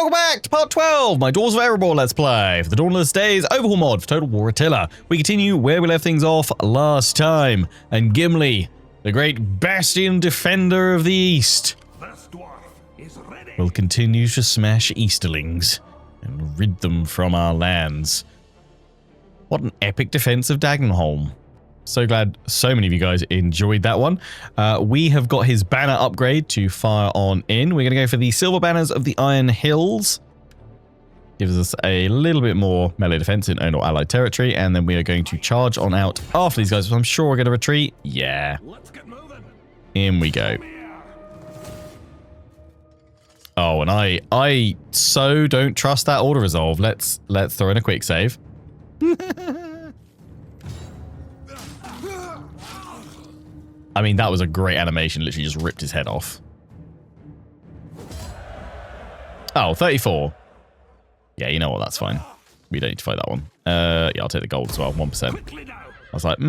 welcome back to part 12, my Dwarves of Erebor Let's Play for the Dawnless Days Overhaul mod for Total War Attila. We continue where we left things off last time, and Gimli, the great bastion defender of the East, will continue to smash Easterlings and rid them from our lands. What an epic defense of Dagenholm. So glad so many of you guys enjoyed that one. We have got his banner upgrade to fire on in. We're going to go for the silver banners of the Iron Hills. Gives us a little bit more melee defense in own or allied territory. And then we are going to charge on out after these guys. I'm sure we're going to retreat. Yeah. In we go. Oh, and I so don't trust that auto resolve. Let's throw in a quick save. I mean, that was a great animation. Literally just ripped his head off. Oh, 34. Yeah, you know what? That's fine. We don't need to fight that one. Yeah, I'll take the gold as well. 1%. I was like,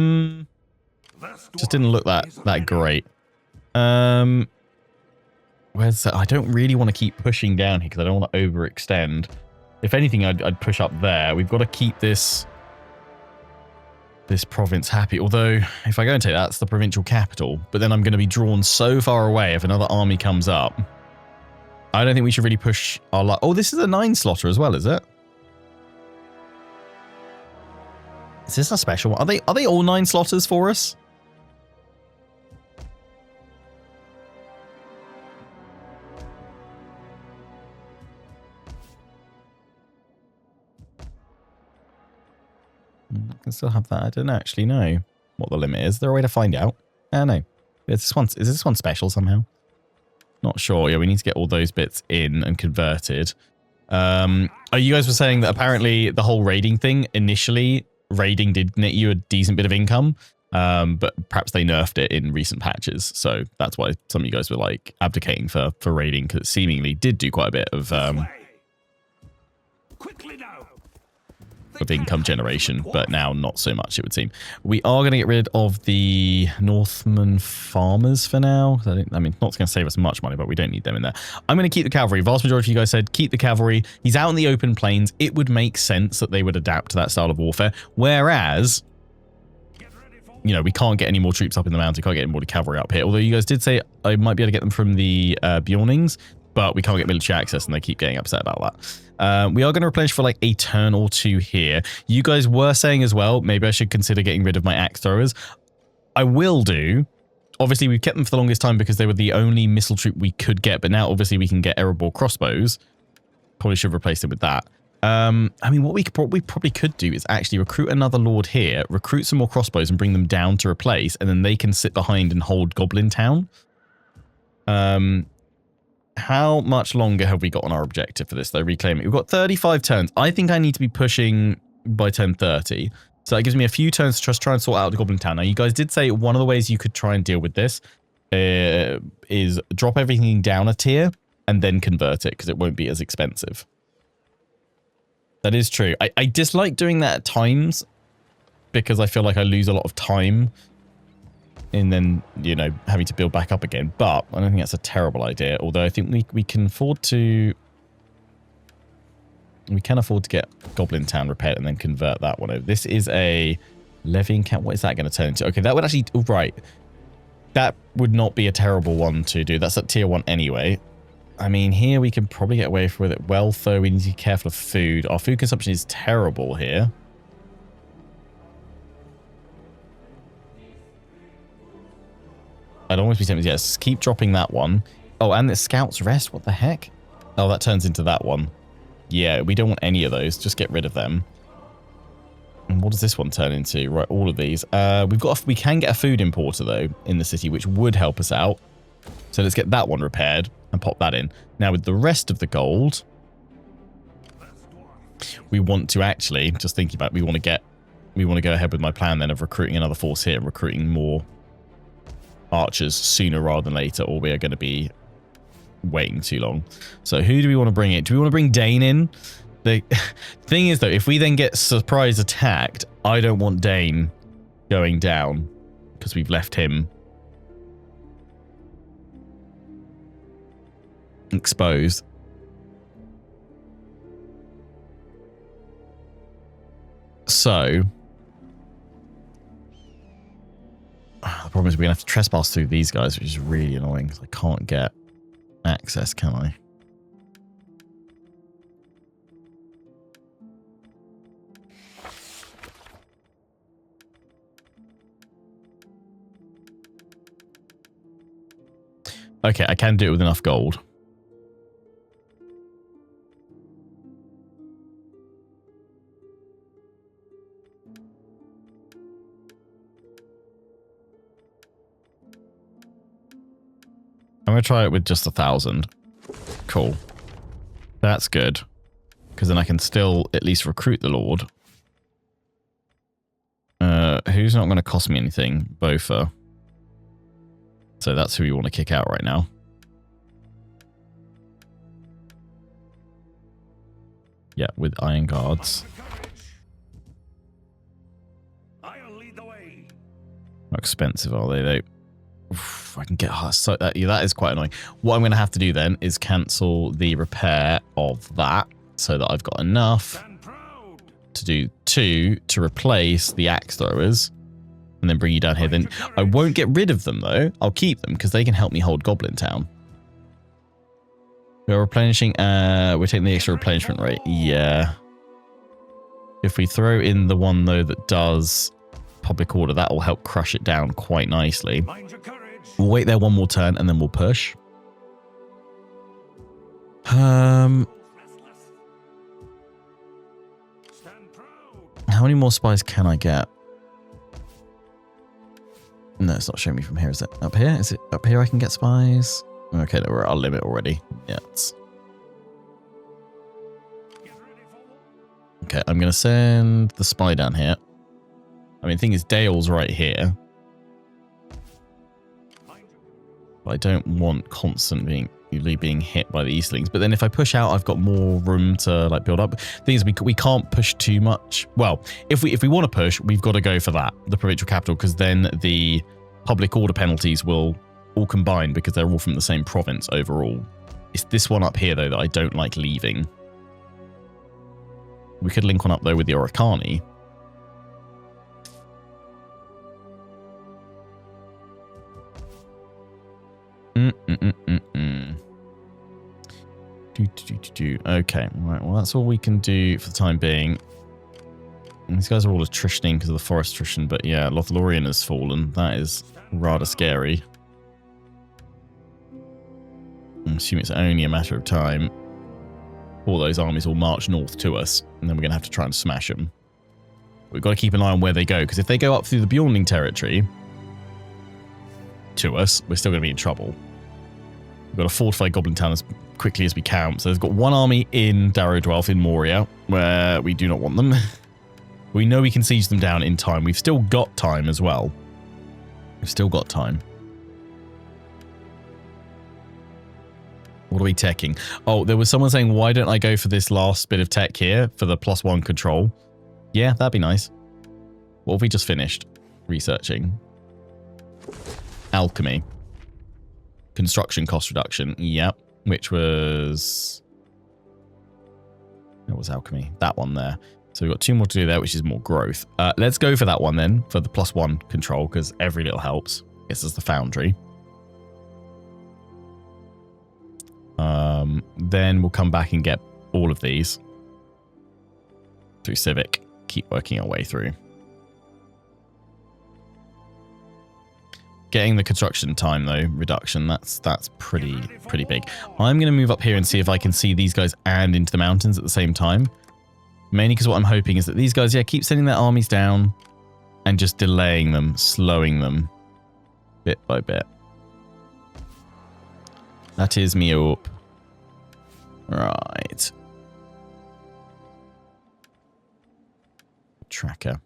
just didn't look that great. Where's that? I don't really want to keep pushing down here because I don't want to overextend. If anything, I'd push up there. We've got to keep this province happy. Although, if I go and take that, it's the provincial capital. But then I'm going to be drawn so far away if another army comes up. I don't think we should really push our luck. Oh, this is a 9 slotter as well, is it? Is this a special one? Are they all 9 slotters for us? I can still have that. I don't actually know what the limit is. Is there a way to find out? No. Is this one special somehow? Not sure. Yeah, we need to get all those bits in and converted. You guys were saying that apparently the whole raiding thing, initially, raiding did net you a decent bit of income, but perhaps they nerfed it in recent patches. So that's why some of you guys were like abdicating for raiding, because it seemingly did do quite a bit of income generation, but now not so much, it would seem. We are going to get rid of the Northman farmers for now. I mean, not going to save us much money, but we don't need them in there. I'm going to keep the cavalry. Vast majority of you guys said keep the cavalry. He's out in the open plains. It would make sense that they would adapt to that style of warfare. Whereas, you know, we can't get any more troops up in the mountain. Can't get any more cavalry up here. Although you guys did say I might be able to get them from the Bjornings, but we can't get military access and they keep getting upset about that. We are going to replenish for like a turn or two here. You guys were saying as well, maybe I should consider getting rid of my axe throwers. I will do. Obviously, we've kept them for the longest time because they were the only missile troop we could get, but now obviously we can get Erebor crossbows. Probably should replace it with that. I mean, what we probably could do is actually recruit another lord here, recruit some more crossbows and bring them down to replace, and then they can sit behind and hold Goblin Town. How much longer have we got on our objective for this, though? Reclaiming. We've got 35 turns. I think I need to be pushing by 10:30. So that gives me a few turns to just try and sort out the Goblin Town. Now, you guys did say one of the ways you could try and deal with this is drop everything down a tier and then convert it, because it won't be as expensive. That is true. I dislike doing that at times because I feel like I lose a lot of time and then, you know, having to build back up again. But I don't think that's a terrible idea. Although I think we can afford to... We can afford to get Goblin Town repaired and then convert that one over. This is a levying camp. What is that going to turn into? Okay, that would actually... Oh, right. That would not be a terrible one to do. That's at tier 1 anyway. I mean, here we can probably get away with it. Wealth, though, we need to be careful of food. Our food consumption is terrible here. I'd almost be tempted, yes, keep dropping that one. Oh, and the Scout's Rest, what the heck? Oh, that turns into that one. Yeah, we don't want any of those, just get rid of them. And what does this one turn into? Right, all of these. We can get a food importer, though, in the city, which would help us out. So let's get that one repaired and pop that in. Now, with the rest of the gold, we want to actually, just thinking about it, we want to go ahead with my plan then of recruiting another force here, recruiting more archers sooner rather than later, or we are going to be waiting too long. So who do we want to bring in? Do we want to bring Dane in? The thing is, though, if we then get surprise attacked, I don't want Dane going down because we've left him exposed. So, the problem is we're going to have to trespass through these guys, which is really annoying because I can't get access, can I? Okay, I can do it with enough gold. I'm going to try it with just 1,000. Cool. That's good. Because then I can still at least recruit the Lord. Who's not going to cost me anything? Bofa. So that's who we want to kick out right now. Yeah, with Iron Guards. How expensive are they, though? Oof, I can get so yeah, that is quite annoying. What I'm going to have to do then is cancel the repair of that so that I've got enough to do 2 to replace the axe throwers and then bring you down here. Then I won't get rid of them though. I'll keep them because they can help me hold Goblin Town. We're replenishing. We're taking the extra replenishment rate. Yeah. If we throw in the one though that does public order, that will help crush it down quite nicely. We'll wait there one more turn and then we'll push. How many more spies can I get? No, it's not showing me from here. Is it up here? Is it up here I can get spies? Okay, we're at our limit already. Yeah. Okay, I'm going to send the spy down here. I mean, the thing is, Dale's right here. But I don't want constantly being hit by the Eastlings. But then if I push out, I've got more room to like build up. The thing is, we can't push too much. Well, if we want to push, we've got to go for that, the provincial capital, because then the public order penalties will all combine because they're all from the same province overall. It's this one up here, though, that I don't like leaving. We could link one up, though, with the Oricani. Okay, right, well, that's all we can do for the time being. And these guys are all attritioning because of the forest attrition, but yeah, Lothlorien has fallen. That is rather scary. I assume it's only a matter of time. All those armies will march north to us, and then we're going to have to try and smash them. We've got to keep an eye on where they go, because if they go up through the Bjorning territory to us, we're still going to be in trouble. We've got to fortify Goblin Town as quickly as we can. So there's got one army in Dwarf in MORIA, where we do not want them. We know we can siege them down in time. We've still got time as well. We've still got time. What are we teching? Oh, there was someone saying, why don't I go for this last bit of tech here for the +1 control? Yeah, that'd be nice. What have we just finished researching? Alchemy. Construction cost reduction. Yep. Which was... That was alchemy. That one there. So we've got 2 more to do there, which is more growth. Let's go for that one then, for the +1 control, because every little helps. I guess it's the foundry. Then we'll come back and get all of these through Civic. Keep working our way through. Getting the construction time though reduction, that's pretty big. I'm going to move up here and see if I can see these guys and into the mountains at the same time. Mainly because what I'm hoping is that these guys, yeah, keep sending their armies down and just delaying them, slowing them bit by bit. That is me up. Right. Tracker.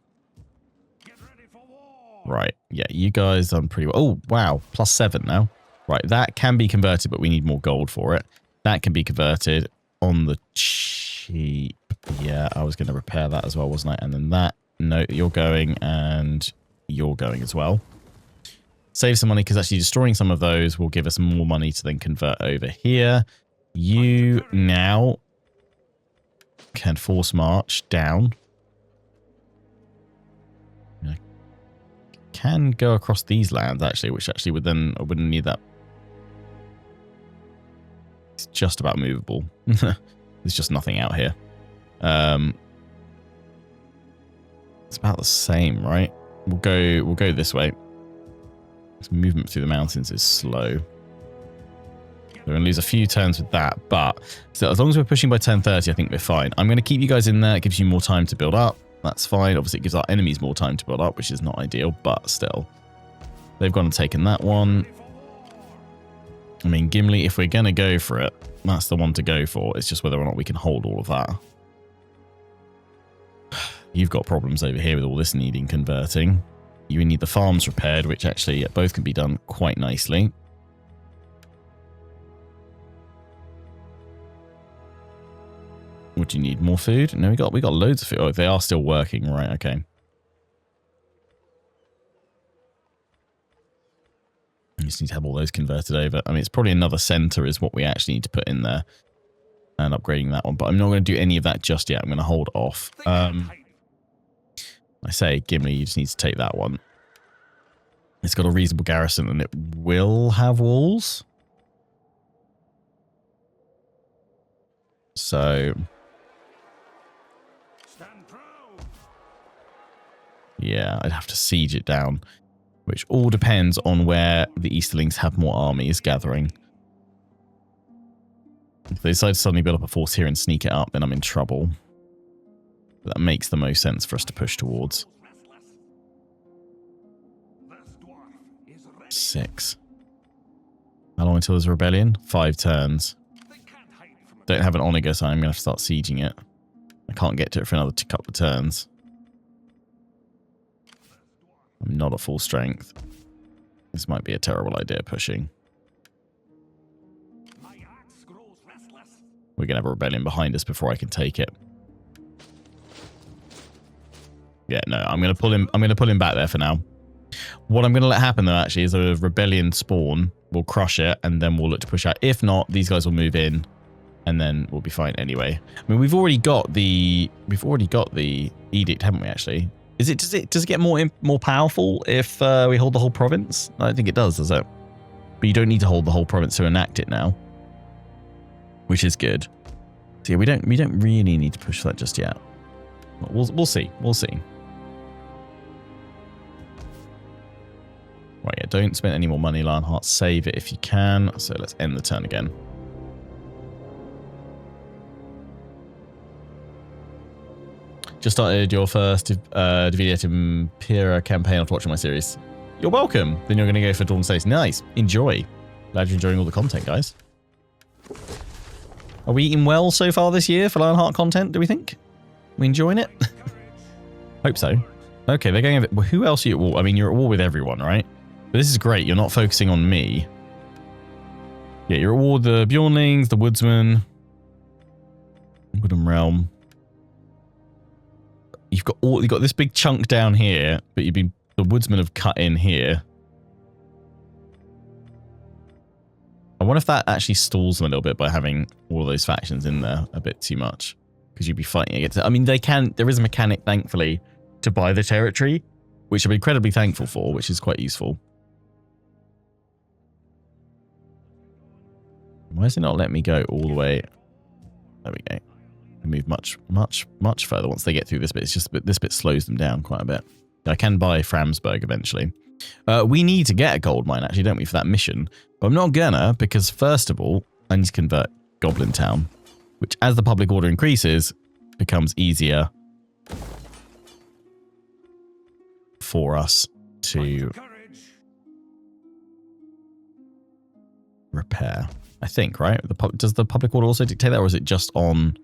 Right. Yeah, you guys done pretty well. Oh, wow. +7 now. Right, that can be converted, but we need more gold for it. That can be converted on the cheap. Yeah, I was going to repair that as well, wasn't I? And then that. No, you're going and you're going as well. Save some money because actually destroying some of those will give us more money to then convert over here. You now can force march down. can go across these lands, actually, which actually would then... I wouldn't need that. It's just about movable. There's just nothing out here. It's about the same, right? We'll go this way. This movement through the mountains is slow. We're going to lose a few turns with that, but so as long as we're pushing by 10:30, I think we're fine. I'm going to keep you guys in there. It gives you more time to build up. That's fine. Obviously, it gives our enemies more time to build up, which is not ideal, but still. They've gone and taken that one. I mean, Gimli, if we're going to go for it, that's the one to go for. It's just whether or not we can hold all of that. You've got problems over here with all this needing converting. You need the farms repaired, which actually both can be done quite nicely. What do you need? More food? No, we got loads of food. Oh, they are still working, right? Okay. You just need to have all those converted over. I mean, it's probably another center is what we actually need to put in there, and upgrading that one. But I'm not going to do any of that just yet. I'm going to hold off. I say, Gimli, you just need to take that one. It's got a reasonable garrison, and it will have walls. So... yeah, I'd have to siege it down, which all depends on where the Easterlings have more armies gathering. If they decide to suddenly build up a force here and sneak it up, then I'm in trouble. But that makes the most sense for us to push towards. 6. How long until there's a rebellion? 5 turns. Don't have an Onager, so I'm going to have to start sieging it. I can't get to it for another couple of turns. I'm not at full strength. This might be a terrible idea, pushing. We're going to have a rebellion behind us before I can take it. Yeah, no, I'm going to pull him back there for now. What I'm going to let happen, though, actually, is a rebellion spawn. We'll crush it, and then we'll look to push out. If not, these guys will move in, and then we'll be fine anyway. I mean, we've already got the edict, haven't we, actually? Does it get more powerful if we hold the whole province? I don't think it does it? But you don't need to hold the whole province to enact it now, which is good. So yeah, we don't really need to push that just yet. We'll see. We'll see. Right, yeah, don't spend any more money, Lionheart. Save it if you can. So let's end the turn again. Just started your first Divinity Impera campaign after watching my series. You're welcome. Then you're going to go for Dawnless. Nice. Enjoy. Glad you're enjoying all the content, guys. Are we eating well so far this year for Lionheart content, do we think? We enjoying it? Hope so. Okay, they're going over... Well, who else are you at war? I mean, you're at war with everyone, right? But this is great. You're not focusing on me. Yeah, you're at war with the Bjornlings, the Woodsman. Woodland Realm. You've got this big chunk down here, but the Woodsmen have cut in here. I wonder if that actually stalls them a little bit by having all those factions in there a bit too much. Because you'd be fighting against it. I mean, there is a mechanic, thankfully, to buy the territory, which I'm incredibly thankful for, which is quite useful. Why does it not let me go all the way? There we go. Move much further once they get through this bit. It's just this bit slows them down quite a bit. I can buy Framsburg eventually. We need to get a gold mine, actually, don't we, for that mission? But I'm not gonna, because first of all, I need to convert Goblin Town, which, as the public order increases, becomes easier for us to repair. I think, right? Does the public order also dictate that, or is it just on...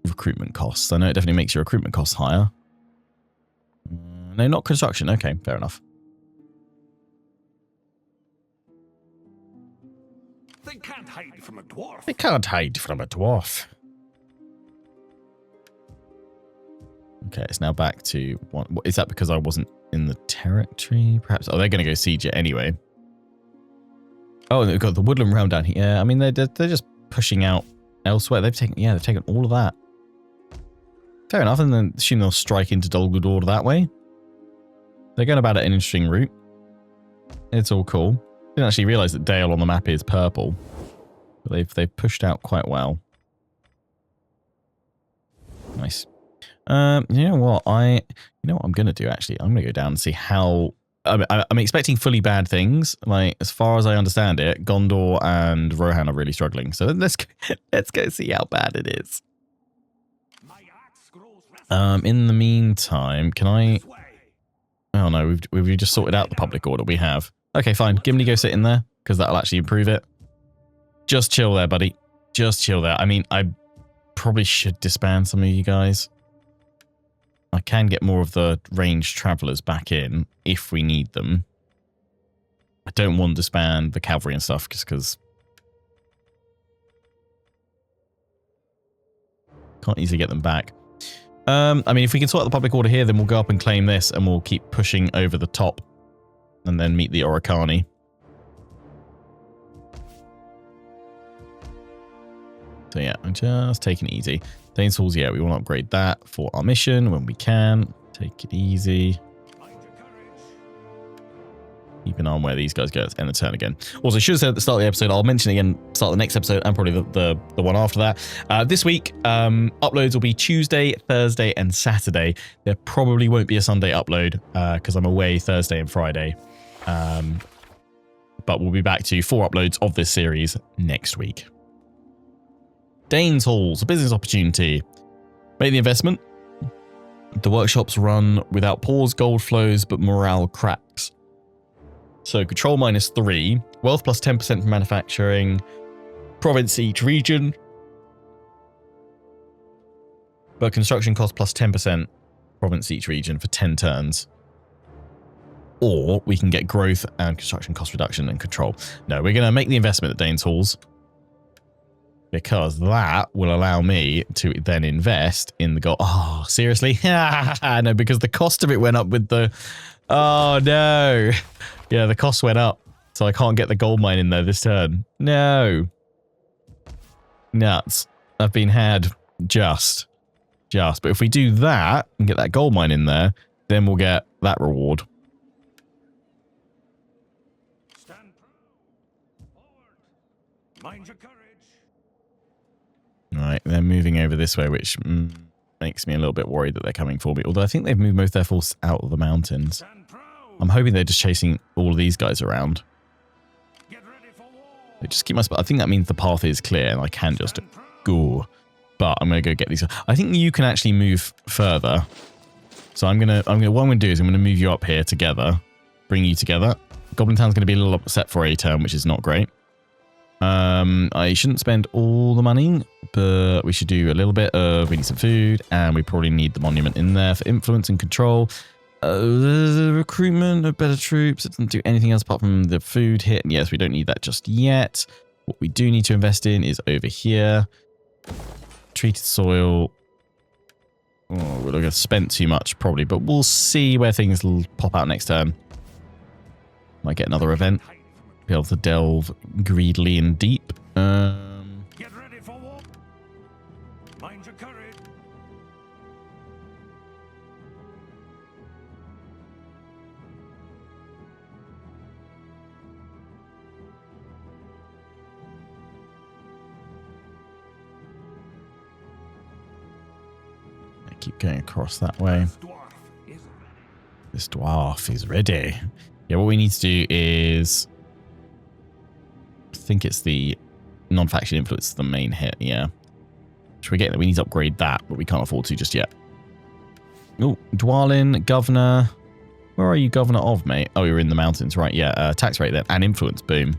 recruitment costs? I know it definitely makes your recruitment costs higher. No, not construction. Okay, fair enough. They can't hide from a dwarf. They can't hide from a dwarf. Okay, it's now back to one. Is that because I wasn't in the territory? Perhaps. Oh, they're going to go siege it anyway. Oh, they've got the Woodland Realm down here. Yeah, I mean they're just pushing out elsewhere. They've taken all of that. Fair enough, and then assume they'll strike into Dol Guldur that way. They're going about it an interesting route. It's all cool. Didn't actually realise that Dale on the map is purple. But they've pushed out quite well. Nice. You know what? You know what I'm going to do, actually? I'm going to go down and see how... I'm expecting fully bad things. Like, as far as I understand it, Gondor and Rohan are really struggling. So let's go see how bad it is. In the meantime, can I... Oh no, we've just sorted out the public order we have. Okay, fine. Gimli, go sit in there, because that'll actually improve it. Just chill there, buddy. Just chill there. I mean, I probably should disband some of you guys. I can get more of the ranged travellers back in if we need them. I don't want to disband the cavalry and stuff just because... Can't easily get them back. I mean, if we can sort out the public order here, then we'll go up and claim this and we'll keep pushing over the top and then meet the Oricani. So yeah, I'm just taking it easy. Dane's Halls, yeah, we want to upgrade that for our mission when we can. Take it easy. Keep an eye on where these guys go. Let's end the turn again. Also, I should have said at the start of the episode, I'll mention it again, start of the next episode and probably the one after that. This week, uploads will be Tuesday, Thursday, and Saturday. There probably won't be a Sunday upload because I'm away Thursday and Friday. But we'll be back to 4 uploads of this series next week. Dane's Halls, a business opportunity. Make the investment. The workshops run without pause, gold flows, but morale cracks. So control -3, wealth plus 10% from manufacturing, province each region, but construction cost plus 10% province each region for 10 turns. Or we can get growth and construction cost reduction and control. No, we're going to make the investment at Dane's Halls, because that will allow me to then invest in the gold. Oh, seriously? No, because the cost of it went up with the... Oh, no. Yeah, the cost went up, so I can't get the gold mine in there this turn. No. Nuts. I've been had just. But if we do that and get that gold mine in there, then we'll get that reward. Stand forward. Mind your courage. Right, they're moving over this way, which makes me a little bit worried that they're coming for me. Although I think they've moved most of their force out of the mountains. I'm hoping they're just chasing all of these guys around. Get ready for war. They just keep my... I think that means the path is clear and I can just go. But I'm going to go get these. I think you can actually move further. So what I'm going to do is I'm going to move you up here together. Bring you together. Goblin Town's going to be a little upset for a turn, which is not great. I shouldn't spend all the money, but we should do a little bit of... We need some food, and we probably need the monument in there for influence and control. The recruitment of better troops. It doesn't do anything else apart from the food hit. And yes, we don't need that just yet. What we do need to invest in is over here. Treated soil. Oh, we're going to spend too much probably, but we'll see where things will pop out next turn. Might get another event. Be able to delve greedily and deep. Get ready for war. Mind your courage. I keep going across that way. This dwarf is ready. Yeah, what we need to do is... I think it's the non-faction influence, the main hit, yeah. Should we get that? We need to upgrade that, but we can't afford to just yet. Oh, Dwalin, governor. Where are you governor of, mate? Oh, you're in the mountains, right? Yeah, tax rate then. And influence, boom.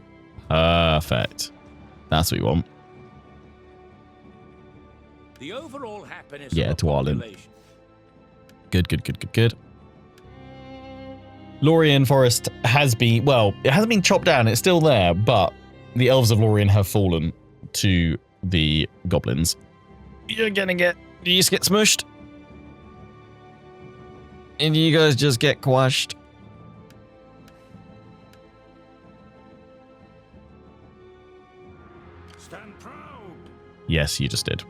Perfect. That's what we want. The overall happiness Yeah, of the Dwalin. population. Good. Lorien Forest has been... Well, it hasn't been chopped down. It's still there, but... The elves of Lorien have fallen to the goblins. You're gonna get... You just get smushed. And you guys just get quashed. Stand proud. Yes, you just did.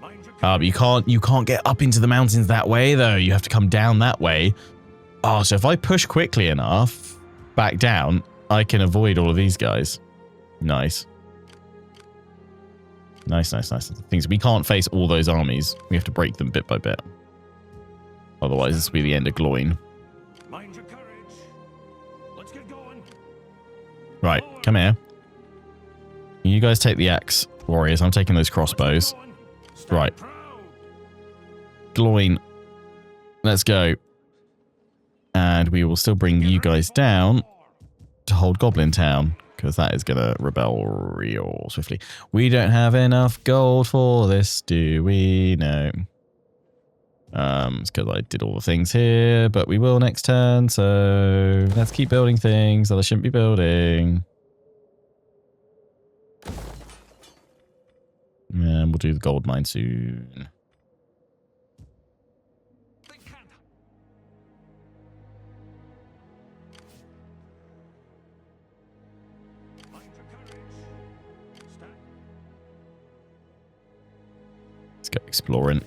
Mind your But you can't get up into the mountains that way though. You have to come down that way. Oh, so if I push quickly enough back down, I can avoid all of these guys. Nice. Nice. The things we can't face all those armies. We have to break them bit by bit. Otherwise, this will be the end of Gloin. Mind your courage. Let's get going. Right, come here. You guys take the axe, warriors. I'm taking those crossbows. Right. Gloin. Let's go. And we will still bring you guys down to hold Goblin Town, because that is going to rebel real swiftly. We don't have enough gold for this, do we? No. It's because I did all the things here, but we will next turn, so let's keep building things that I shouldn't be building. And we'll do the gold mine soon. Let's go exploring.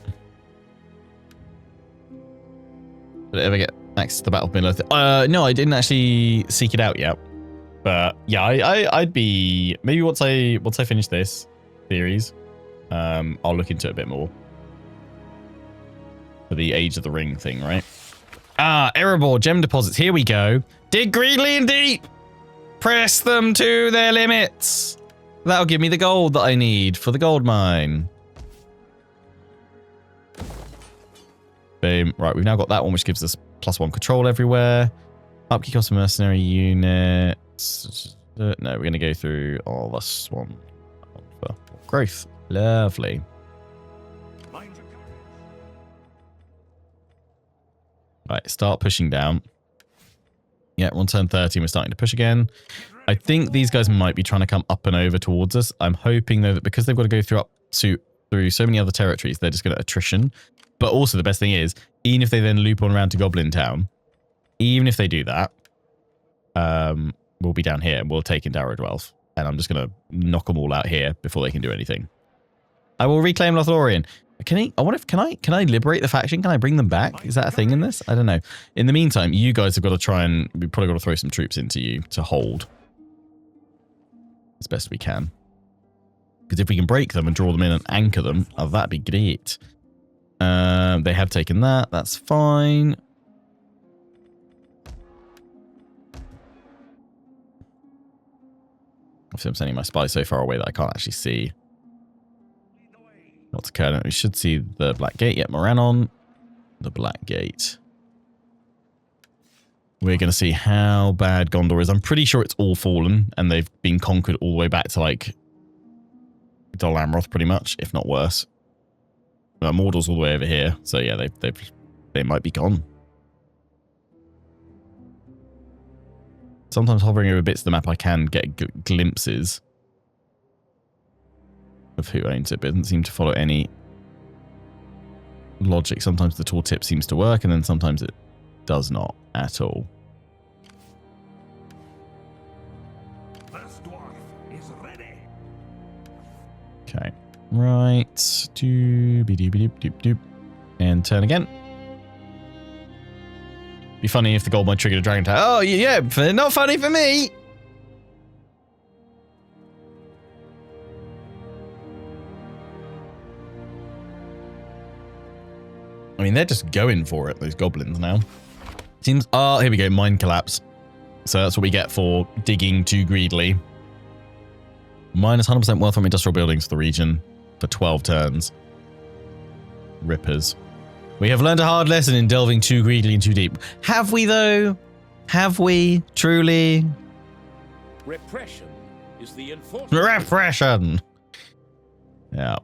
Did I ever get access to the Battle of Middle-earth? No, I didn't actually seek it out yet. But yeah, I'd be maybe once I finish this series, I'll look into it a bit more. For the Age of the Ring thing, right? Ah, Erebor gem deposits. Here we go. Dig greedily and deep. Press them to their limits. That'll give me the gold that I need for the gold mine. Boom. Right, we've now got that one, which gives us +1 control everywhere. Upkeep cost of mercenary units. No, we're going to go through all this one for growth. Lovely. Right, start pushing down. Yeah, we're on turn 30 and we're starting to push again. I think these guys might be trying to come up and over towards us. I'm hoping, though, that because they've got to go through so many other territories, they're just going to attrition. But also the best thing is, even if they then loop on around to Goblin Town, even if they do that, we'll be down here and we'll take in Dwarves. And I'm just going to knock them all out here before they can do anything. I will reclaim Lothlorien. Can I liberate the faction? Can I bring them back? Is that a thing in this? I don't know. In the meantime, you guys have got to try and... We've probably got to throw some troops into you to hold as best we can. Because if we can break them and draw them in and anchor them, that'd be great. They have taken that. That's fine. I'm sending my spies so far away that I can't actually see what's occurring. We should see the Black Gate. Yep, Moranon. The Black Gate. We're going to see how bad Gondor is. I'm pretty sure it's all fallen and they've been conquered all the way back to like Dol Amroth pretty much, if not worse. Mordor's all the way over here, so yeah, they might be gone. Sometimes hovering over bits of the map, I can get glimpses of who owns it, but it doesn't seem to follow any logic. Sometimes the tooltip seems to work, and then sometimes it does not at all. This dwarf is ready. Okay. Right. Doop. And turn again. Be funny if the gold mine triggered a dragon attack. Oh, yeah. Not funny for me. I mean, they're just going for it, those goblins now. Seems... Oh, here we go. Mine collapse. So that's what we get for digging too greedily. Minus 100% wealth from industrial buildings for the region for 12 turns. Rippers. We have learned a hard lesson in delving too greedily and too deep. Have we, though? Have we, truly? Repression is the enforcement. Repression! Yeah.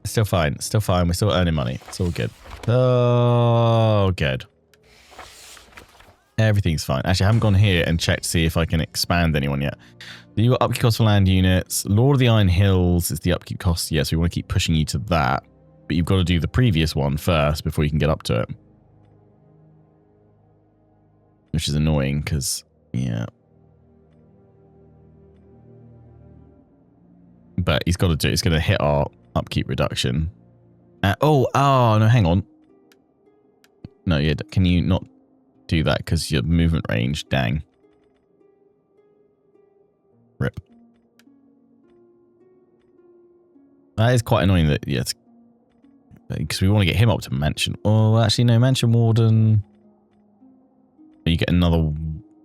Still fine. Still fine. We're still earning money. It's all good. Oh, good. Everything's fine. Actually, I haven't gone here and checked to see if I can expand anyone yet. You got upkeep cost for land units. Lord of the Iron Hills is the upkeep cost. Yes, we want to keep pushing you to that. But you've got to do the previous one first before you can get up to it. Which is annoying because, yeah. But he's got to do it. It's going to hit our upkeep reduction. Oh, no, hang on. No, yeah, can you not do that because your movement range? Dang. Rip. That is quite annoying that, yeah, because we want to get him up to Mansion. Oh, actually, no, Mansion Warden. You get another,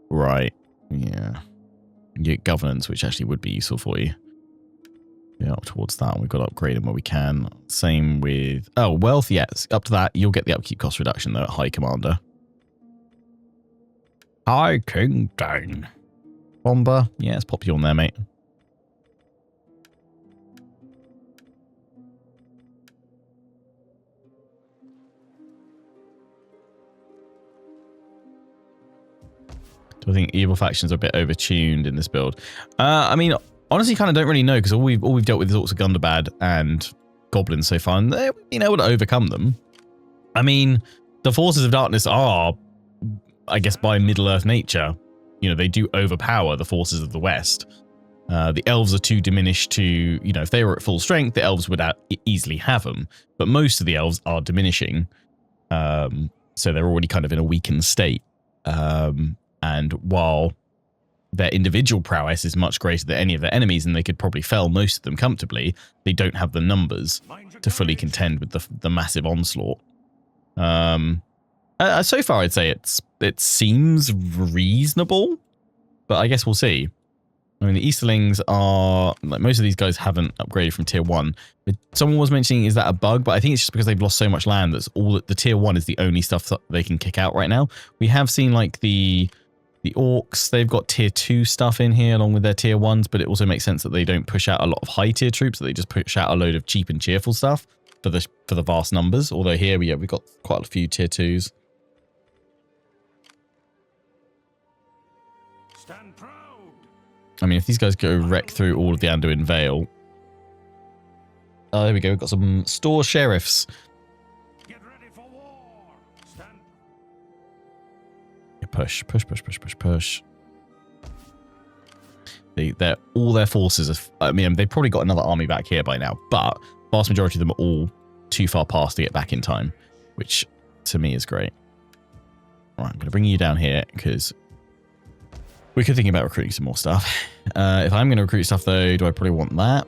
right, yeah. You get Governance, which actually would be useful for you. Yeah, up towards that. We've got to upgrade them where we can. Same with, oh, Wealth, yes. Up to that, you'll get the upkeep cost reduction, though, at High Commander. High King Dane. Bomber. Yeah, let's pop you on there, mate. Do I think evil factions are a bit overtuned in this build? I mean, honestly, kind of don't really know because all we've dealt with is Orcs of Gundabad and Goblins so far, and they've been able to overcome them. I mean, the Forces of Darkness are, I guess, by Middle-earth nature, you know, they do overpower the forces of the West. The elves are too diminished to, you know, if they were at full strength, the elves would easily have them. But most of the elves are diminishing, so they're already kind of in a weakened state. And while their individual prowess is much greater than any of their enemies, and they could probably fell most of them comfortably, they don't have the numbers to fully contend with the massive onslaught. So far, I'd say it seems reasonable, but I guess we'll see. I mean, the Easterlings are, like, most of these guys haven't upgraded from tier 1. Someone was mentioning, is that a bug? But I think it's just because they've lost so much land that's all the tier 1 is the only stuff that they can kick out right now. We have seen, like, the Orcs, they've got tier 2 stuff in here along with their tier 1s, but it also makes sense that they don't push out a lot of high tier troops, that they just push out a load of cheap and cheerful stuff for the vast numbers. Although here we've got quite a few tier 2s. Stand proud. I mean, if these guys go wreck through all of the Anduin Vale. Oh, there we go. We've got some store sheriffs. Get ready for war. Stand. Yeah, push. All their forces are, I mean, they've probably got another army back here by now, but vast majority of them are all too far past to get back in time, which to me is great. All right, I'm going to bring you down here because we could think about recruiting some more stuff. If I'm going to recruit stuff, though, do I probably want that?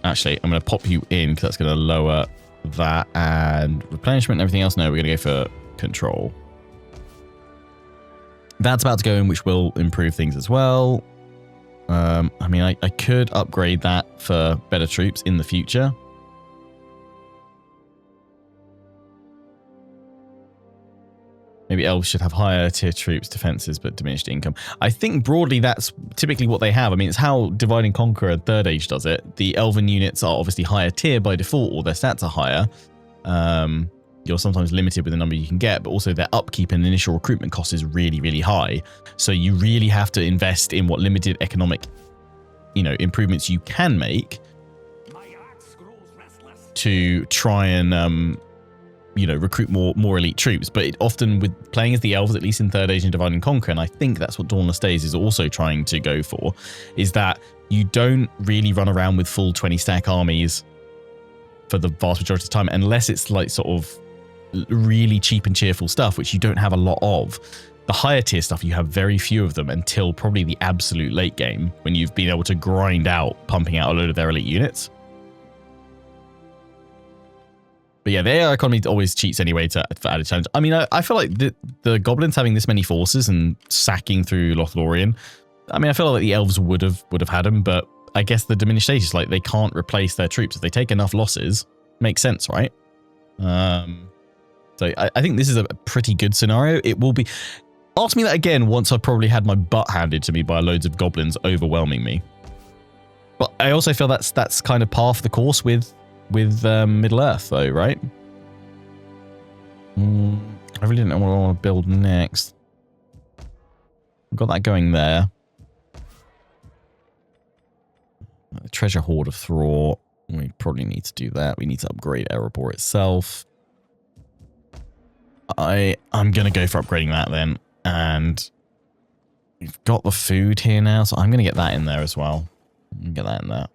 Actually, I'm going to pop you in because that's going to lower that and replenishment and everything else. No, we're going to go for control. That's about to go in, which will improve things as well. I mean, I could upgrade that for better troops in the future. Maybe elves should have higher tier troops, defenses, but diminished income. I think broadly that's typically what they have. I mean, it's how Divide and Conquer and Third Age does it. The elven units are obviously higher tier by default, or their stats are higher. You're sometimes limited with the number you can get, but also their upkeep and initial recruitment cost is really, really high. So you really have to invest in what limited economic, you know, improvements you can make to try and you know, recruit more elite troops. But it often, with playing as the elves, at least in Third Age and Divide and Conquer, and I think that's what Dawnless Days is also trying to go for, is that you don't really run around with full 20 stack armies for the vast majority of the time, unless it's like sort of really cheap and cheerful stuff, which you don't have a lot of. The higher tier stuff, you have very few of them until probably the absolute late game, when you've been able to grind out, pumping out a load of their elite units. But yeah, their economy always cheats anyway for added challenge. I mean, I feel like the goblins having this many forces and sacking through Lothlorien, I mean, I feel like the elves would have had them, but I guess the diminished status, like, they can't replace their troops. If they take enough losses, makes sense, right? So I think this is a pretty good scenario. It will be. Ask me that again once I've probably had my butt handed to me by loads of goblins overwhelming me. But I also feel that's kind of par for the course with Middle-earth, though, right? I really don't know what I want to build next. I've got that going there. Treasure Hoard of Thrall. We probably need to do that. We need to upgrade Erebor itself. I'm going to go for upgrading that then. And We've got the food here now, so I'm going to get that in there as well. Get that in there.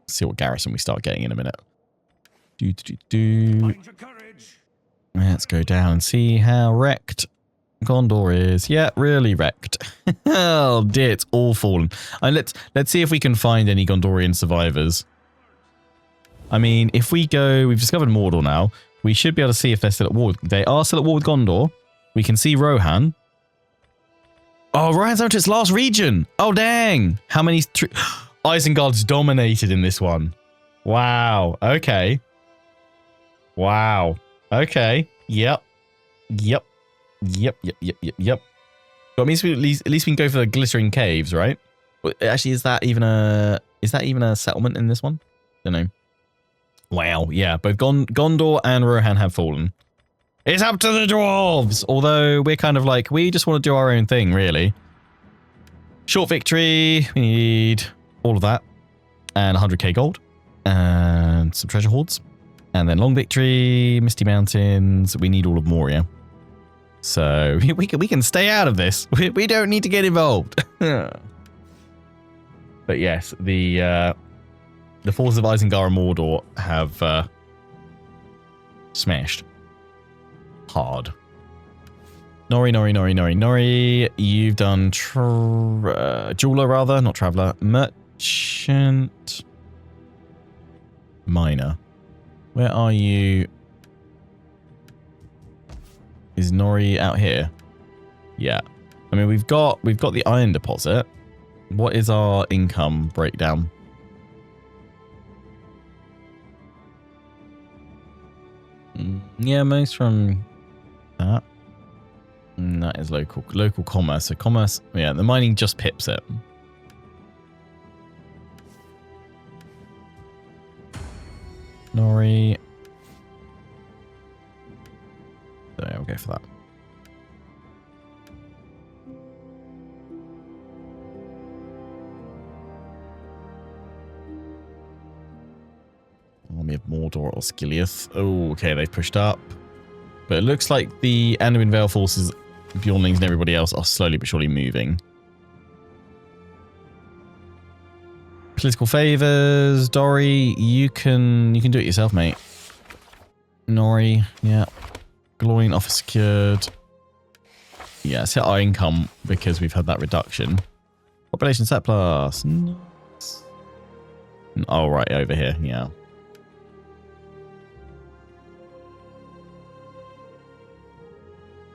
See what garrison we start getting in a minute. Mind your courage. Let's go down and see how wrecked Gondor is. Yeah, really wrecked. Oh dear, it's all fallen. And let's see if we can find any Gondorian survivors. I mean, if we go, we've discovered Mordor now. We should be able to see if they're still at war. They are still at war with Gondor. We can see Rohan. Oh, Rohan's out to its last region. Oh, dang. How many... Isengard's dominated in this one. Wow. Okay. Wow. Okay. Yep. Yep. Yep. Yep. Yep. Yep. Yep. But it means we at least we can go for the glittering caves, right? Actually, is that even a settlement in this one? Don't know. Wow. Yeah. Both Gondor and Rohan have fallen. It's up to the dwarves. Although we're kind of like, we just want to do our own thing, really. Short victory. We need all of that. And 100k gold. And some treasure hoards. And then long victory, Misty Mountains. We need all of Moria. So we can stay out of this. We don't need to get involved. But yes, the forces of Isengard and Mordor have smashed. Hard. Nori. You've done jeweler rather, not traveler. Merchant. Miner. Where are you? Is Nori out here? Yeah. I mean, we've got the iron deposit. What is our income breakdown? Yeah, most from that. That is local commerce. So commerce, yeah, the mining just pips it. Nori. So yeah, we'll go for that. Army of Mordor or Skiliath. Oh, okay, they've pushed up. But it looks like the Anduin Vale forces, Bjornlings and everybody else are slowly but surely moving. Political favors. Dori, you can do it yourself, mate. Nori, yeah. Gloin offer secured. Yeah, it's hit our income because we've had that reduction. Population surplus. Nice. Oh, right, over here, yeah.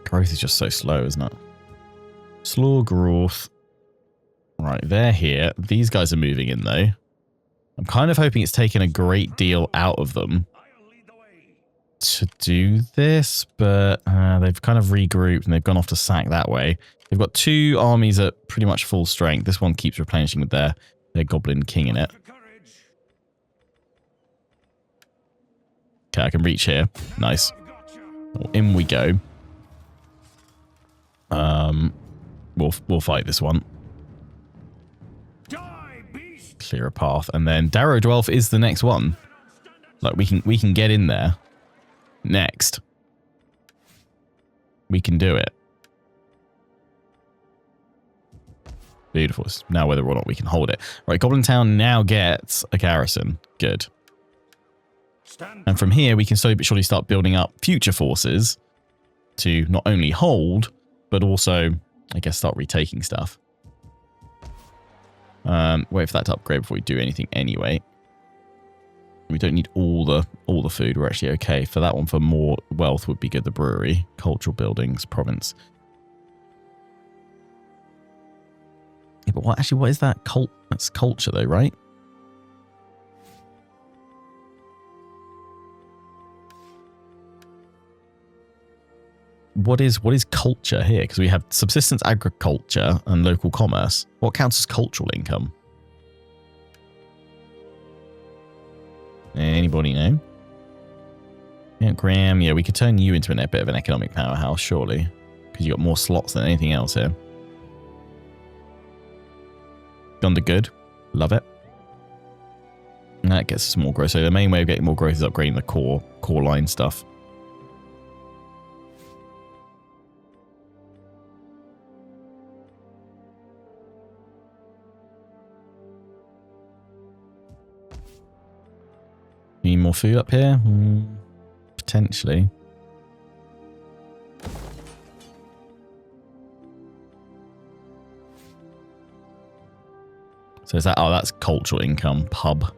Growth is just so slow, isn't it? Slow growth. Right, they're here. These guys are moving in, though. I'm kind of hoping it's taken a great deal out of them to do this, but they've kind of regrouped and they've gone off to sack that way. They've got two armies at pretty much full strength. This one keeps replenishing with their Goblin King in it. Okay, I can reach here. Nice. Well, in we go. We'll fight this one. Clear a path, and then Darrow Dwelf is the next one. Like we can get in there. Next. We can do it. Beautiful. Now whether or not we can hold it. Right, Goblin Town now gets a garrison. Good. And from here we can slowly but surely start building up future forces to not only hold, but also, I guess, start retaking stuff. Wait for that to upgrade before we do anything anyway. We don't need all the food. We're actually okay. For that one, for more wealth would be good. The brewery, cultural buildings, province. Yeah, but what is that? That's culture though, right? What is culture here? Because we have subsistence agriculture and local commerce. What counts as cultural income? Anybody know? Yeah, Graham. Yeah, we could turn you into a bit of an economic powerhouse, surely. Because you got more slots than anything else here. Gondor good. Love it. And that gets us more growth. So the main way of getting more growth is upgrading the core line stuff. more food up here? Potentially. So is that... Oh, that's cultural income. Pub.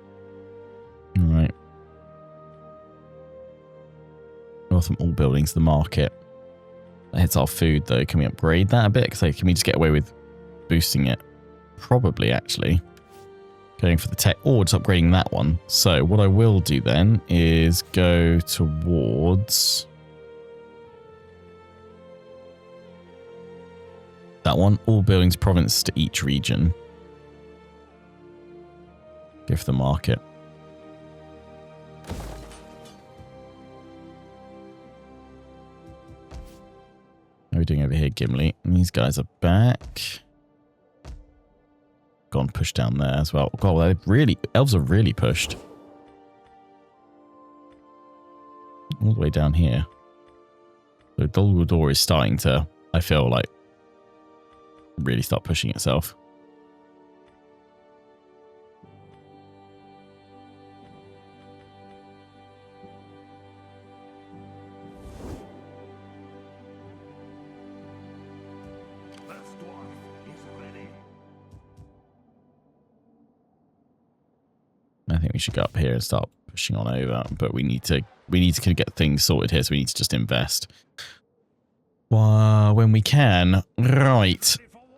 All right. North from all buildings, the market. That hits our food, though. Can we upgrade that a bit? So can we just get away with boosting it? Probably, actually. Going for the tech, or just upgrading that one. So what I will do then is go towards that one. All buildings, province to each region. Go for the market. What are we doing over here, Gimli? And these guys are back. Gone pushed down there as well. God, elves are really pushed. All the way down here. So Durin is starting to, I feel like, really start pushing itself. I think we should go up here and start pushing on over, but we need to get things sorted here, so we need to just invest when we can. Right,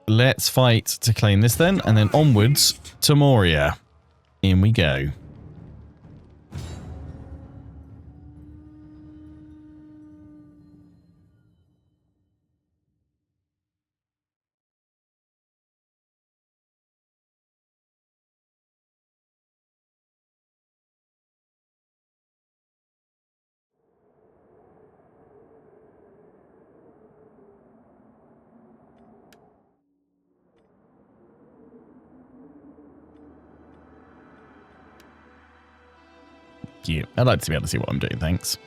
let's fight to claim this then, and then onwards to MORIA. In we go. I'd like to be able to see what I'm doing, thanks.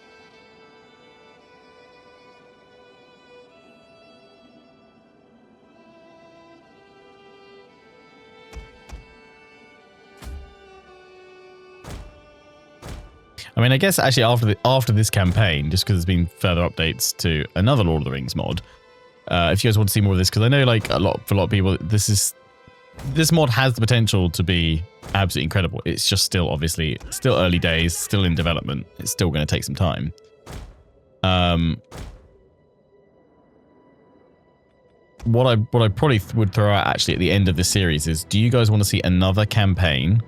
I mean, I guess actually after this campaign, just because there's been further updates to another Lord of the Rings mod, if you guys want to see more of this, because I know like for a lot of people, this mod has the potential to be absolutely incredible. It's just still obviously still early days, still in development. It's still going to take some time. What I probably would throw out actually at the end of this series is, do you guys want to see another campaign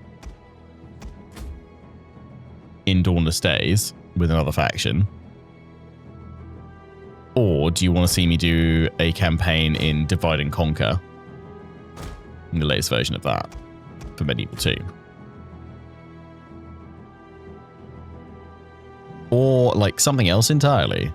in Dawnless Days with another faction? Or do you want to see me do a campaign in Divide and Conquer? In the latest version of that for Medieval 2. Or like something else entirely.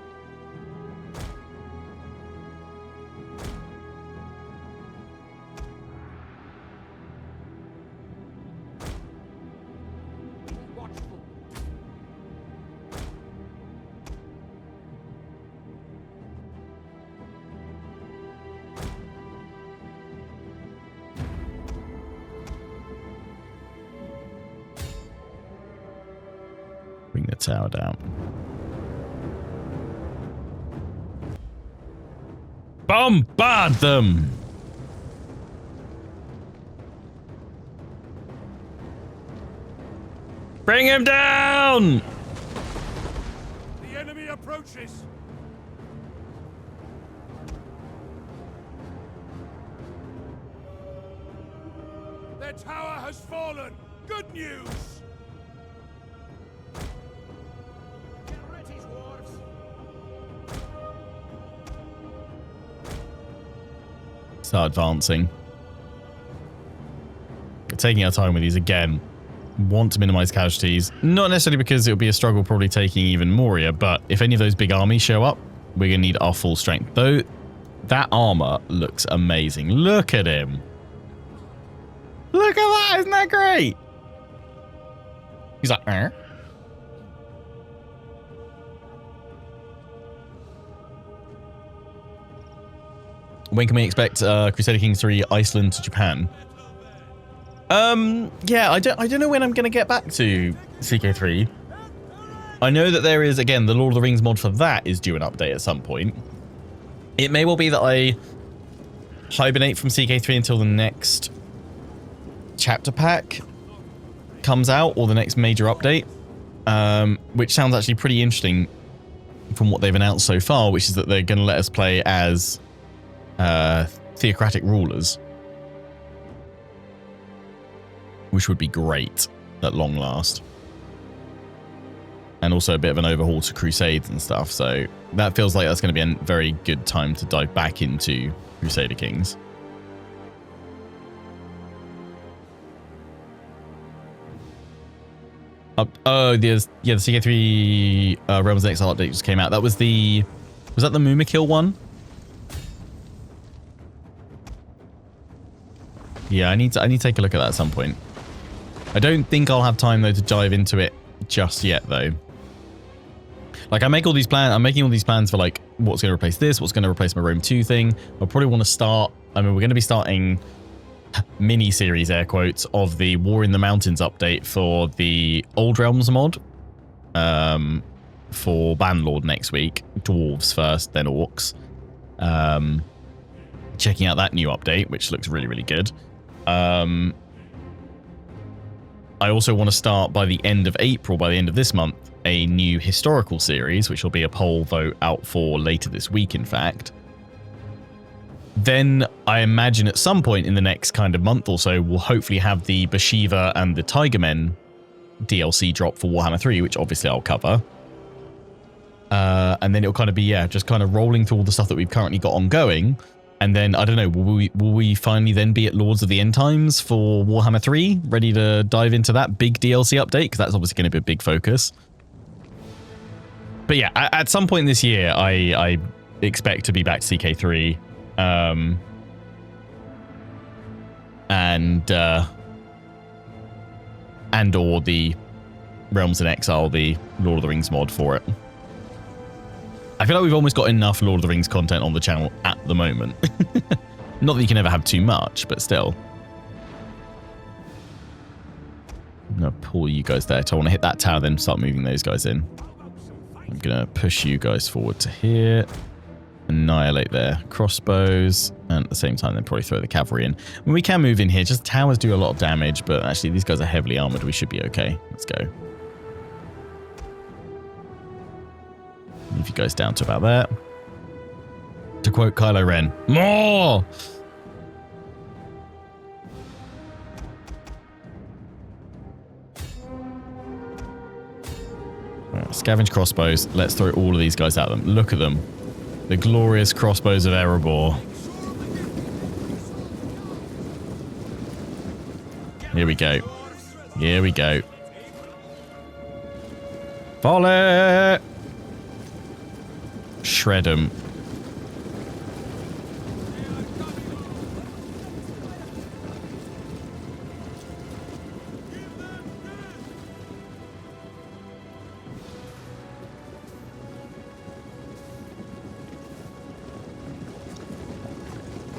Bring the tower down. Bombard them! Bring him down! The enemy approaches. Their tower has fallen. Good news. Start advancing. We're taking our time with these again. Want to minimize casualties. Not necessarily because it'll be a struggle probably taking even MORIA, but if any of those big armies show up, we're going to need our full strength. Though, that armor looks amazing. Look at him. Look at that. Isn't that great? He's like, eh? When can we expect Crusader Kings 3 Iceland to Japan? Yeah, I don't know when I'm going to get back to CK3. I know that there is, again, the Lord of the Rings mod for that is due an update at some point. It may well be that I hibernate from CK3 until the next chapter pack comes out, or the next major update, which sounds actually pretty interesting from what they've announced so far, which is that they're going to let us play as theocratic rulers, which would be great at long last. And also a bit of an overhaul to Crusades and stuff, so that feels like that's going to be a very good time to dive back into Crusader Kings. Oh, the CK3 Realms of Exile update just came out. That was that the Mumakil one? Yeah, I need to take a look at that at some point. I don't think I'll have time though to dive into it just yet though. Like I'm making all these plans for like what's going to replace this, what's going to replace my Rome 2 thing. I'll probably want to start, I mean, we're going to be starting mini-series, air quotes, of the War in the Mountains update for the Old Realms mod for Banlord next week. Dwarves first, then Orcs. Checking out that new update, which looks really, really good. I also want to start by the end of April, by the end of this month, a new historical series, which will be a poll vote out for later this week, in fact. Then I imagine at some point in the next kind of month or so, we'll hopefully have the Bashiva and the Tigermen DLC drop for Warhammer 3, which obviously I'll cover. And then it'll kind of be, yeah, just kind of rolling through all the stuff that we've currently got ongoing. And then, I don't know, will we finally then be at Lords of the End Times for Warhammer 3? Ready to dive into that big DLC update? Because that's obviously going to be a big focus. But yeah, at some point this year, I expect to be back to CK3. And or the Realms in Exile, the Lord of the Rings mod for it. I feel like we've almost got enough Lord of the Rings content on the channel at the moment. Not that you can ever have too much, but still. I'm going to pull you guys there. So I want to hit that tower, then start moving those guys in. I'm going to push you guys forward to here. Annihilate their crossbows. And at the same time, then probably throw the cavalry in. I mean, we can move in here. Just towers do a lot of damage, but actually these guys are heavily armored. We should be okay. Let's go. Move you guys down to about there. To quote Kylo Ren, more! Right, scavenge crossbows. Let's throw all of these guys at them. Look at them. The glorious crossbows of Erebor. Here we go. Here we go. Volley! Shred them.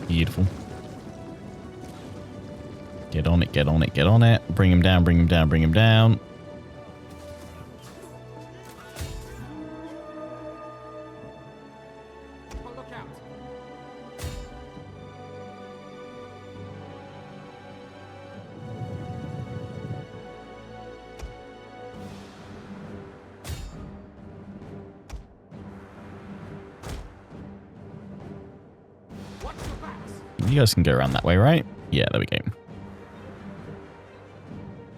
Beautiful. Get on it, get on it, get on it. Bring him down, bring him down, bring him down. You guys can go around that way, right? Yeah, there we go.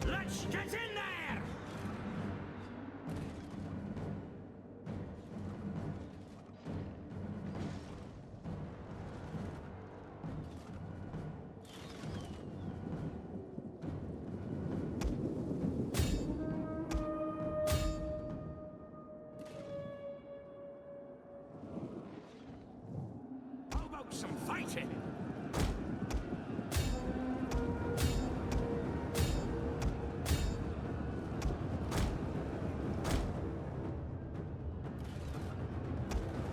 Let's get in there. How about some fighting?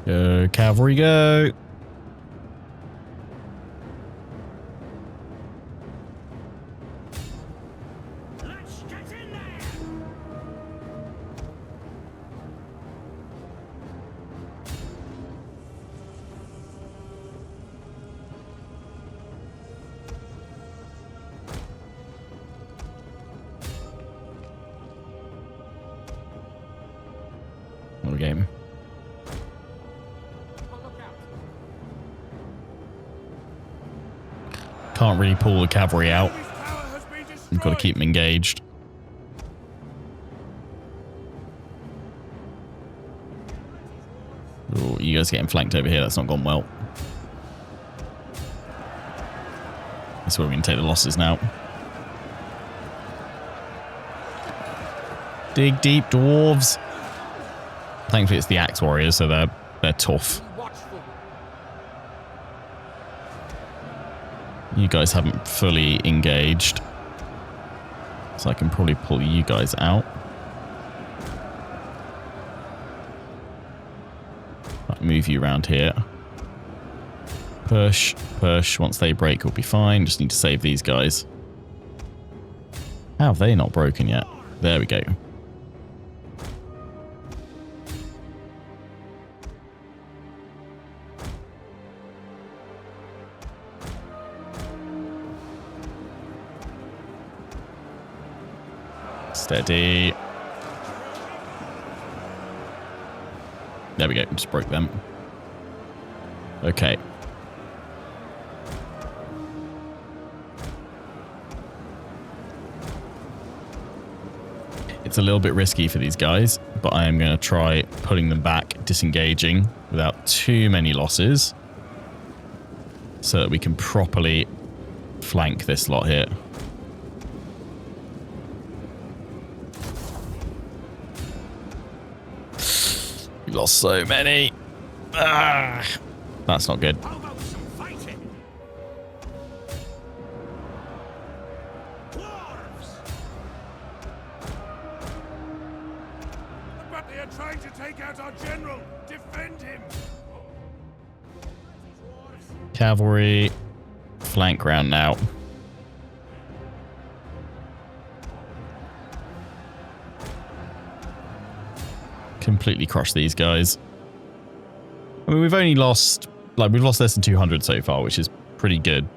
Go, cavalry, go. Let's get in there. we go. Can't really pull the cavalry out. We've got to keep them engaged. Oh, you guys getting flanked over here. That's not gone well. That's where we can take the losses now. Dig deep, dwarves. Thankfully, it's the axe warriors, so they're tough. You guys haven't fully engaged, so I can probably pull you guys out. I'll move you around here. Push, push. Once they break, we'll be fine. Just need to save these guys. How have they not broken yet? There we go. Steady. There we go. Just broke them. Okay. It's a little bit risky for these guys, but I am going to try pulling them back, disengaging without too many losses, so that we can properly flank this lot here. We lost so many. Ah, that's not good. Trying to take out our general. Defend him. Cavalry, flank round now. Completely crush these guys. I mean, we've only lost, we've lost less than 200 so far, which is pretty good.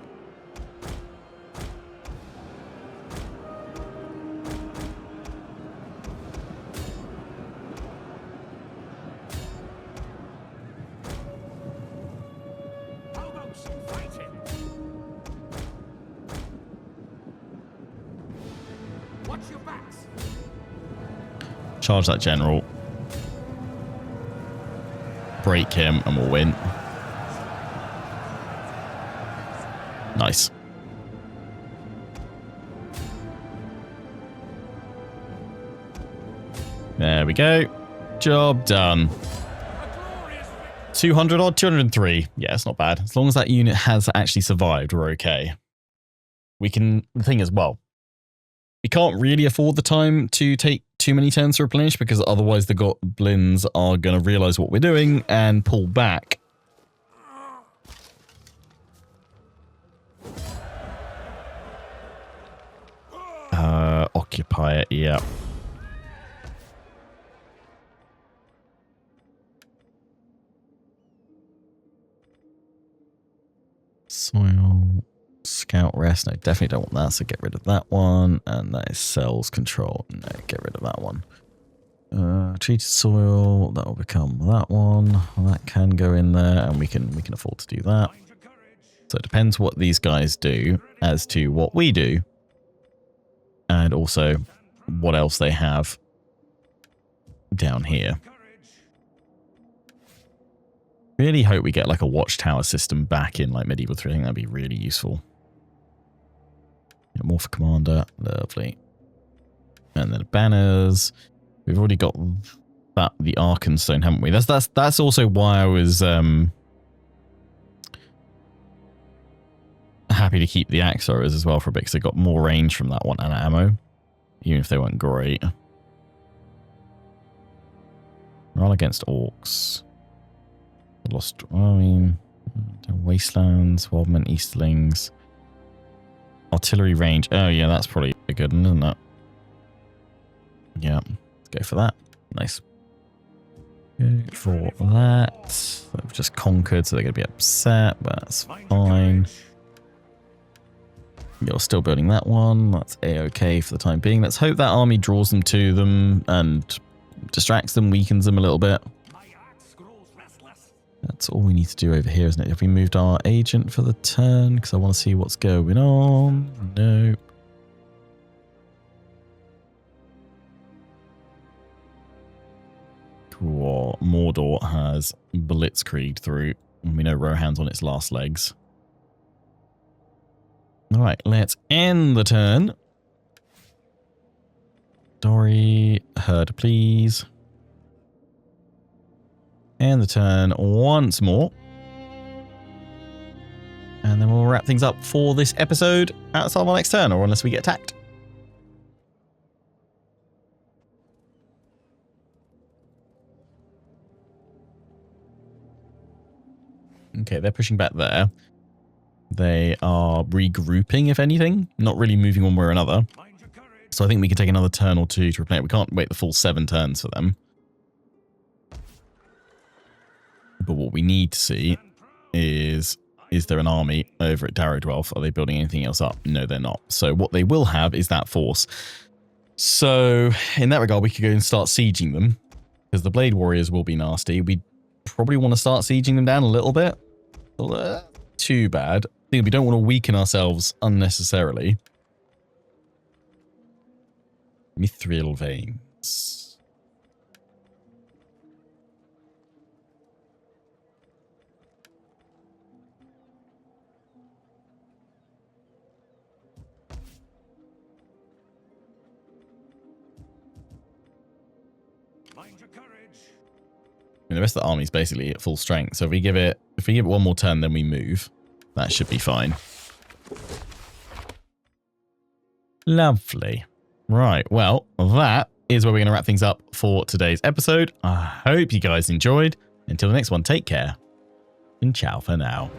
Charge that general. Break him and we'll win. Nice. There we go. Job done. 200 odd, 203. Yeah, it's not bad. As long as that unit has actually survived, we're okay. We can, the thing is, well, we can't really afford the time to take too many turns to replenish, because otherwise the goblins are going to realize what we're doing and pull back. Occupy it, yeah. Soil, scout rest. No, definitely don't want that, so get rid of that one. And that is cells control. No, get rid of that one. Treated soil, that will become that one. That can go in there, and we can afford to do that. So it depends what these guys do as to what we do, and also what else they have down here. Really hope we get like a watchtower system back in like Medieval 3. I think that'd be really useful. Yeah, more for commander, lovely. And then banners. We've already got that, the Arkenstone, haven't we? That's also why I was happy to keep the axe throwers as well for a bit, because they got more range from that one and ammo, even if they weren't great. Roll against orcs. Lost, I mean, wastelands, Wildmen, Easterlings, artillery range. Oh yeah, that's probably a good one, isn't it? Yeah, let's go for that. Nice. Good for that. They've just conquered, so they're going to be upset, but that's fine. You're still building that one. That's a-okay for the time being. Let's hope that army draws them to them and distracts them, weakens them a little bit. My axe grows restless. That's all we need to do over here, isn't it? Have we moved our agent for the turn? Because I want to see what's going on. No. Cool. Mordor has blitzkrieg through. And we know Rohan's on its last legs. Alright, let's end the turn. Dory, herd, please. And the turn once more. And then we'll wrap things up for this episode outside of our next turn, or unless we get attacked. Okay, they're pushing back there. They are regrouping, if anything. Not really moving one way or another. Mind your courage. So I think we can take another turn or two to replay it. We can't wait the full 7 turns for them. But what we need to see is there an army over at Darrow Dwarf? Are they building anything else up? No, they're not. So what they will have is that force. So in that regard, we could go and start sieging them, because the Blade Warriors will be nasty. We probably want to start sieging them down a little bit. Too bad. I think we don't want to weaken ourselves unnecessarily. Mithril veins. Mind your courage. I mean, the rest of the army is basically at full strength. So if we give it one more turn, then we move. That should be fine. Lovely. Right. Well, that is where we're going to wrap things up for today's episode. I hope you guys enjoyed. Until the next one, take care and ciao for now.